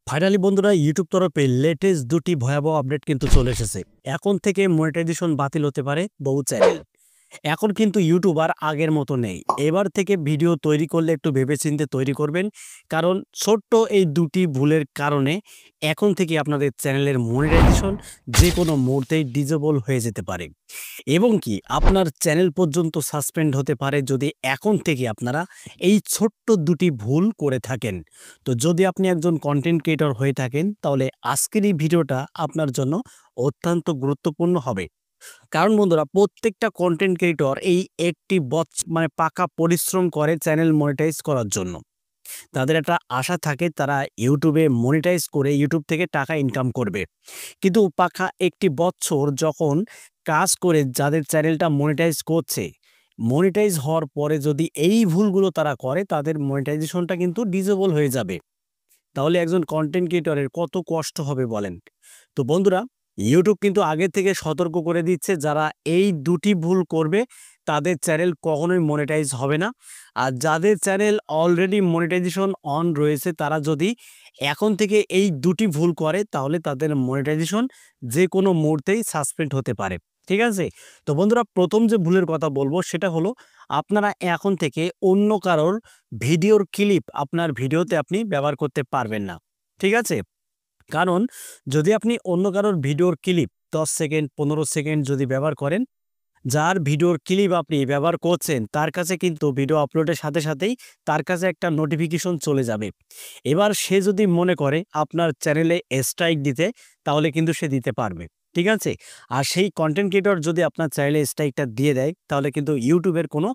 Finally বন্ধুরা YouTube তরফে latest দুটি ভয়াবহ আপডেট কিন্তু চলে এসেছে। এখন থেকে মনিটাইজেশন বাতিল হতে পারে বহু চ্যানেল। এখন কিন্তু ইউটিউব আর আগের মতো নেই। এবার থেকে ভিডিও তৈরি করলে একটু ভেবেচিন্তে তৈরি করবেন, কারণ ছোট্ট এই দুটি ভুলের কারণে এখন থেকে আপনাদের চ্যানেলের মনিটাইজেশন যে কোনো মুহূর্তেই ডিজেবল হয়ে যেতে পারে এবং কি আপনার চ্যানেল পর্যন্ত সাসপেন্ড হতে পারে যদি এখন থেকে আপনারা এই ছোট্ট দুটি ভুল করে থাকেন। তো যদি আপনি একজন কন্টেন্ট ক্রিয়েটর হয়ে থাকেন তাহলে আজকের এই ভিডিওটা আপনার জন্য অত্যন্ত গুরুত্বপূর্ণ হবে। কারণ বন্ধুরা, প্রত্যেকটা কন্টেন্ট ক্রিয়েটর এই একটি পাকা পরিশ্রম করে চ্যানেল মনিটাইজ করার জন্য। তাদের একটা আশা থাকে তারা ইউটিউবে মনিটাইজ করে ইউটিউব থেকে টাকা ইনকাম করবে। কিন্তু পাকা একটি বছর যখন কাজ করে যাদের চ্যানেলটা মনিটাইজ করছে, মনিটাইজ হওয়ার পরে যদি এই ভুলগুলো তারা করে তাদের মনিটাইজেশনটা কিন্তু ডিসেবল হয়ে যাবে। তাহলে একজন কন্টেন্ট ক্রিয়েটরের কত কষ্ট হবে বলেন। তো বন্ধুরা, ইউটিউব কিন্তু আগে থেকে সতর্ক করে দিচ্ছে যারা এই দুটি ভুল করবে তাদের চ্যানেল কখনোই মনিটাইজ হবে না। আর যাদের চ্যানেল অলরেডি মনিটাইজেশন অন রয়েছে তারা যদি এখন থেকে এই দুটি ভুল করে তাহলে তাদের মনিটাইজেশন যে কোনো মুহূর্তেই সাসপেন্ড হতে পারে। ঠিক আছে? তো বন্ধুরা, প্রথম যে ভুলের কথা বলবো সেটা হলো আপনারা এখন থেকে অন্য কারোর ভিডিওর ক্লিপ আপনার ভিডিওতে আপনি ব্যবহার করতে পারবেন না। ঠিক আছে? কারণ যদি আপনি অন্য কারোর ভিডিওর ক্লিপ 10 সেকেন্ড 15 সেকেন্ড যদি ব্যবহার করেন, যার ভিডিওর ক্লিপ আপনি ব্যবহার করছেন তার কাছে কিন্তু ভিডিও আপলোডের সাথে সাথেই তার কাছে একটা নোটিফিকেশন চলে যাবে। এবার সে যদি মনে করে আপনার চ্যানেলে স্ট্রাইক দিতে, তাহলে কিন্তু সে দিতে পারবে। ঠিক আছে? আর সেই কন্টেন্ট ক্রিয়েটর যদি আপনার চ্যানেলে স্ট্রাইকটা দিয়ে দেয় তাহলে কিন্তু ইউটিউবের কোনো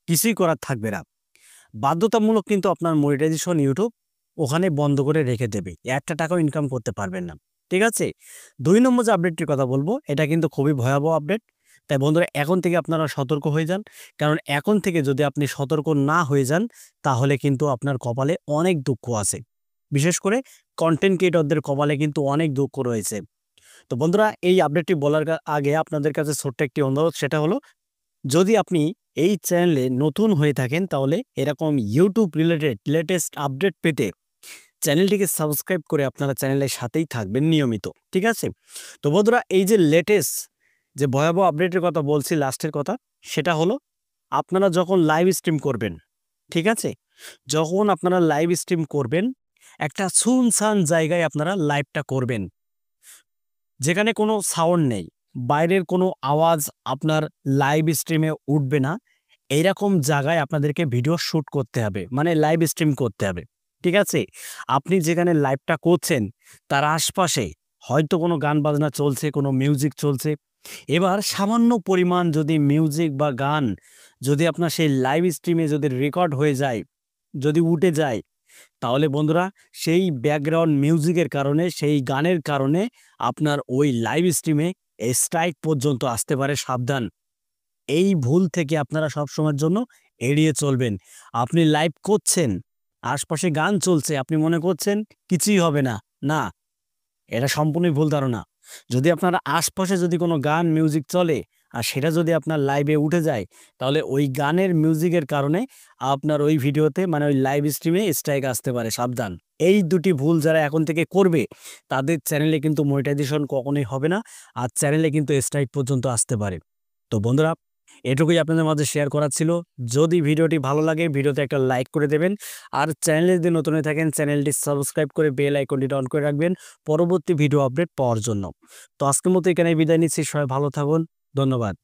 কিছুই করার থাকবে না। বাধ্যতামূলক কিন্তু আপনার মনিটাইজেশন ইউটিউব ওখানে বন্ধ করে রেখে দেবে। একটা টাকাও ইনকাম করতে পারবেন না। ঠিক আছে? ২ নম্বর যে আপডেটটির কথা বলবো এটা কিন্তু খুবই ভয়াবহ আপডেট। তাই বন্ধুরা, এখন থেকে আপনারা সতর্ক হয়ে যান। কারণ এখন থেকে যদি আপনি সতর্ক না হয়ে যান তাহলে কিন্তু আপনার কপালে অনেক দুঃখ আছে। বিশেষ করে কন্টেন্ট ক্রিয়েটরদের কপালে কিন্তু অনেক দুঃখ রয়েছে। তো বন্ধুরা, এই আপডেটটি বলার আগে আপনাদের কাছে ছোট্ট একটি অনুরোধ, সেটা হলো যদি আপনি এই চ্যানেলে নতুন হয়ে থাকেন তাহলে এরকম ইউটিউব রিলেটেড লেটেস্ট আপডেট পেতে চ্যানেলটিকে সাবস্ক্রাইব করে আপনারা চ্যানেলের সাথেই থাকবেন নিয়মিত। ঠিক আছে? তো বন্ধুরা, এই যে লেটেস্ট যে ভয়াবহ আপডেটের কথা বলছি, লাস্টের কথা, সেটা হলো আপনারা যখন লাইভ স্ট্রিম করবেন, ঠিক আছে? যখন আপনারা লাইভ স্ট্রিম করবেন একটা সুনসান জায়গায় আপনারা লাইভটা করবেন, যেখানে কোনো সাউন্ড নেই, বাইরের কোনো আওয়াজ আপনার লাইভ স্ট্রিমে উঠবে না। এইরকম জায়গায় আপনাদেরকে ভিডিও শ্যুট করতে হবে, মানে লাইভ স্ট্রিম করতে হবে। ঠিক আছে? আপনি যেখানে লাইভটা করছেন তার আশপাশে হয়তো কোনো গান বাজনা চলছে, কোনো মিউজিক চলছে। এবার সামান্য পরিমাণ যদি মিউজিক বা গান যদি আপনার সেই লাইভ স্ট্রিমে যদি রেকর্ড হয়ে যায়, যদি উঠে যায়, তাহলে বন্ধুরা সেই ব্যাকগ্রাউন্ড মিউজিকের কারণে, সেই গানের কারণে আপনার ওই লাইভ স্ট্রিমে স্ট্রাইক পর্যন্ত আসতে পারে। সাবধান! এই ভুল থেকে আপনারা সবসময়ের জন্য এড়িয়ে চলবেন। আপনি লাইভ করছেন, আশপাশে গান চলছে, আপনি মনে করছেন কিছুই হবে না। না, এটা সম্পূর্ণই ভুল ধারণা। যদি আপনার আশপাশে যদি কোনো গান মিউজিক চলে আর সেটা যদি আপনার লাইভে উঠে যায়, তাহলে ওই গানের মিউজিকের কারণে আপনার ওই ভিডিওতে, মানে ওই লাইভ স্ট্রিমে স্ট্রাইক আসতে পারে। সাবধান! এই দুটি ভুল যারা এখন থেকে করবে তাদের চ্যানেলে কিন্তু মনিটাইজেশন কখনোই হবে না, আর চ্যানেলে কিন্তু স্ট্রাইক পর্যন্ত আসতে পারে। তো বন্ধুরা, এটুকুই আপনাদের মাঝে শেয়ার করার ছিল। যদি ভিডিওটি ভালো লাগে ভিডিওতে একটা লাইক করে দেবেন, আর চ্যানেলে যদি নতুন হয়ে থাকেন চ্যানেলটি সাবস্ক্রাইব করে বেল আইকনটি অন করে রাখবেন পরবর্তী ভিডিও আপডেট পাওয়ার জন্য। তো আজকের মতো এখানে বিদায় নিচ্ছি। সবাই ভালো থাকুন। ধন্যবাদ।